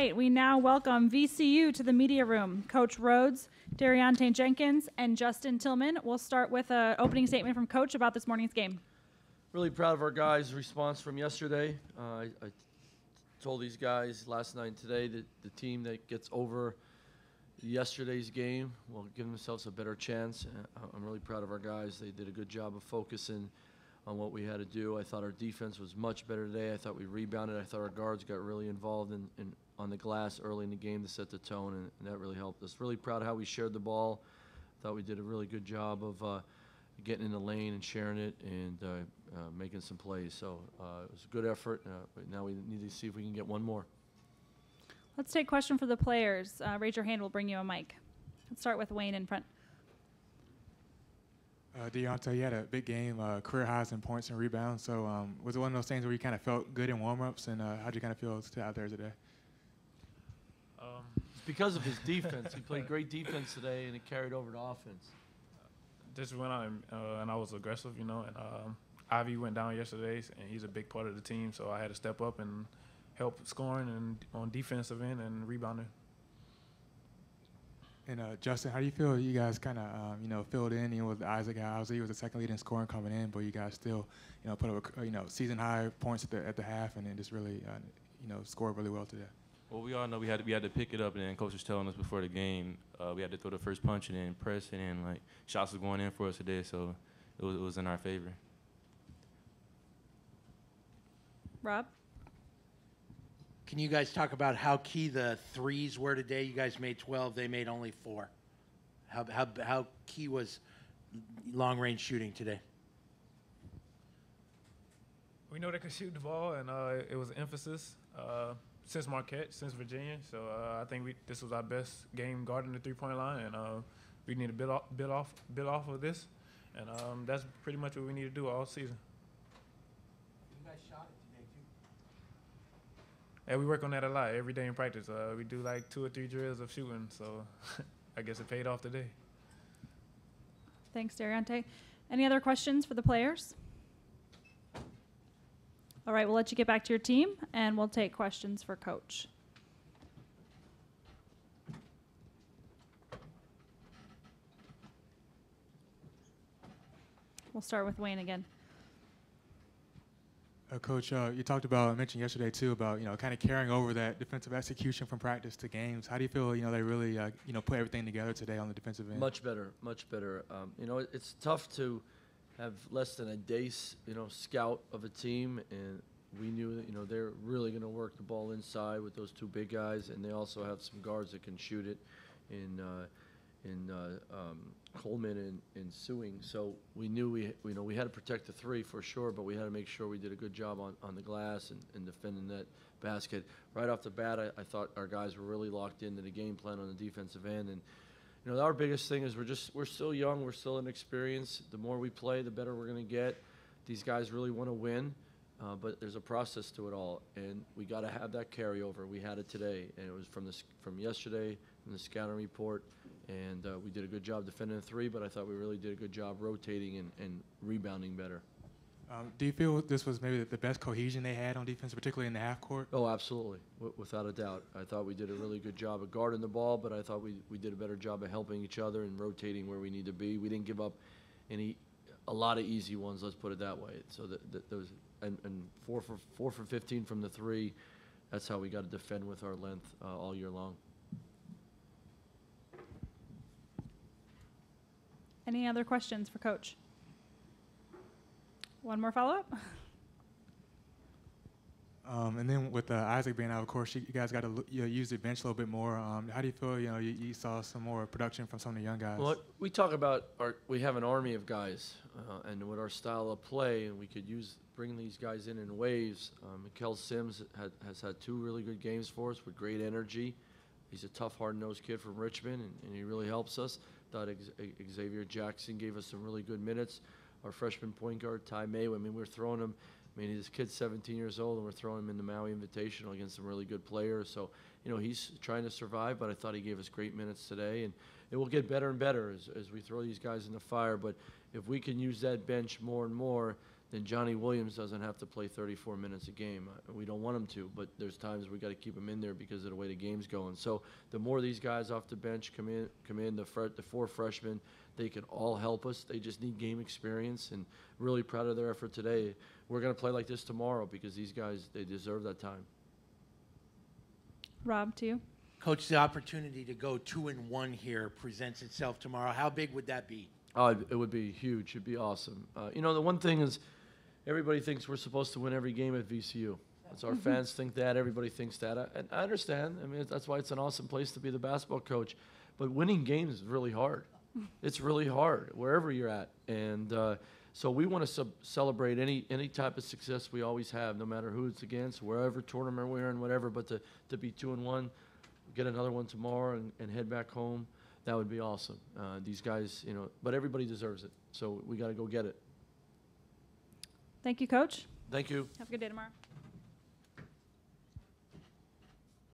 right, we now welcome VCU to the media room. Coach Rhoades, De'Riante Jenkins, and Justin Tillman. We'll start with an opening statement from Coach about this morning's game. Really proud of our guys' response from yesterday. I told these guys last night and today that the team that gets over yesterday's game will give themselves a better chance. I'm really proud of our guys. They did a good job of focusing on what we had to do. I thought our defense was much better today. I thought we rebounded. I thought our guards got really involved on the glass early in the game to set the tone, and that really helped us. Really proud of how we shared the ball. Thought we did a really good job of getting in the lane and sharing it and making some plays. So it was a good effort. But now we need to see if we can get one more. Let's take a question for the players. Raise your hand. We'll bring you a mic. Let's start with Wayne in front. De'Riante, you had a big game, career highs in points and rebounds. So was it one of those things where you kind of felt good in warm-ups, and how did you kind of feel out there today? It's because of his defense. He played great defense today, and it carried over to offense. Just went out and I was aggressive, you know. And Ivy went down yesterday, and he's a big part of the team, so I had to step up and help scoring and on defensive end and rebounding. And Justin, how do you feel you guys kind of, filled in, with Isaac Housley? He was the second lead in scoring coming in, but you guys still, put up, season high points at the half, and then just really, scored really well today. Well, we all know we had to pick it up, and then coach was telling us before the game we had to throw the first punch and then press, and then like shots was going in for us today, so it was in our favor. Rob? Can you guys talk about how key the threes were today? You guys made 12. They made only 4. How key was long-range shooting today? We know they could shoot the ball, and it was an emphasis since Marquette, since Virginia. So I think this was our best game guarding the three-point line, and we need to build off of this. And that's pretty much what we need to do all season. You guys shot it today, too. Yeah, we work on that a lot every day in practice. We do like 2 or 3 drills of shooting, so I guess it paid off today. Thanks, De'Riante. Any other questions for the players? All right, we'll let you get back to your team, and we'll take questions for Coach. We'll start with Wayne again. Coach, you mentioned yesterday too about kind of carrying over that defensive execution from practice to games. How do you feel they really put everything together today on the defensive end? Much better, much better. It's tough to have less than a day scout of a team, and we knew that they're really going to work the ball inside with those 2 big guys, and they also have some guards that can shoot it in Coleman and Sewing. So we knew we had to protect the 3 for sure, but we had to make sure we did a good job on the glass and defending that basket. Right off the bat, I thought our guys were really locked into the game plan on the defensive end. And our biggest thing is we're still young, we're still inexperienced. The more we play, the better we're going to get. These guys really want to win, but there's a process to it all, and we got to have that carryover. We had it today, and it was from yesterday, from the scouting report. And we did a good job defending the 3, but I thought we really did a good job rotating and rebounding better. Do you feel this was maybe the best cohesion they had on defense, particularly in the half court? Oh, absolutely, without a doubt. I thought we did a really good job of guarding the ball, but I thought we did a better job of helping each other and rotating where we need to be. We didn't give up a lot of easy ones, let's put it that way. So those and 4 for 15 from the 3. That's how we got to defend with our length all year long. Any other questions for Coach? One more follow-up? And then with Isaac being out, of course, you guys got to use the bench a little bit more. How do you feel, you saw some more production from some of the young guys? Well, we talk about we have an army of guys, and with our style of play, and we could bring these guys in waves. Mikel Sims has had 2 really good games for us with great energy. He's a tough, hard-nosed kid from Richmond, and he really helps us. Thought Xavier Jackson gave us some really good minutes. Our freshman point guard, Ty May, we're throwing him. This kid's 17 years old, and we're throwing him in the Maui Invitational against some really good players. So, he's trying to survive, but I thought he gave us great minutes today. And it will get better and better as we throw these guys in the fire. But if we can use that bench more and more then Johnny Williams doesn't have to play 34 minutes a game. We don't want him to, but there's times we got to keep him in there because of the way the game's going. So the more these guys off the bench come in, the 4 freshmen, they can all help us. They just need game experience, and really proud of their effort today. We're going to play like this tomorrow because these guys, they deserve that time. Rob, to you. Coach, the opportunity to go 2-1 here presents itself tomorrow. How big would that be? Oh, it would be huge. It'd be awesome. You know, the one thing is everybody thinks we're supposed to win every game at VCU. That's our fans think that. Everybody thinks that. And I understand. I mean, that's why it's an awesome place to be the basketball coach. But winning games is really hard. It's really hard wherever you're at. And so we want to celebrate any type of success we always have, no matter who it's against, wherever tournament we're in, whatever. But to be 2-1, get another one tomorrow and head back home, that would be awesome. These guys, you know, but everybody deserves it. So we got to go get it. Thank you, Coach. Thank you. Have a good day tomorrow.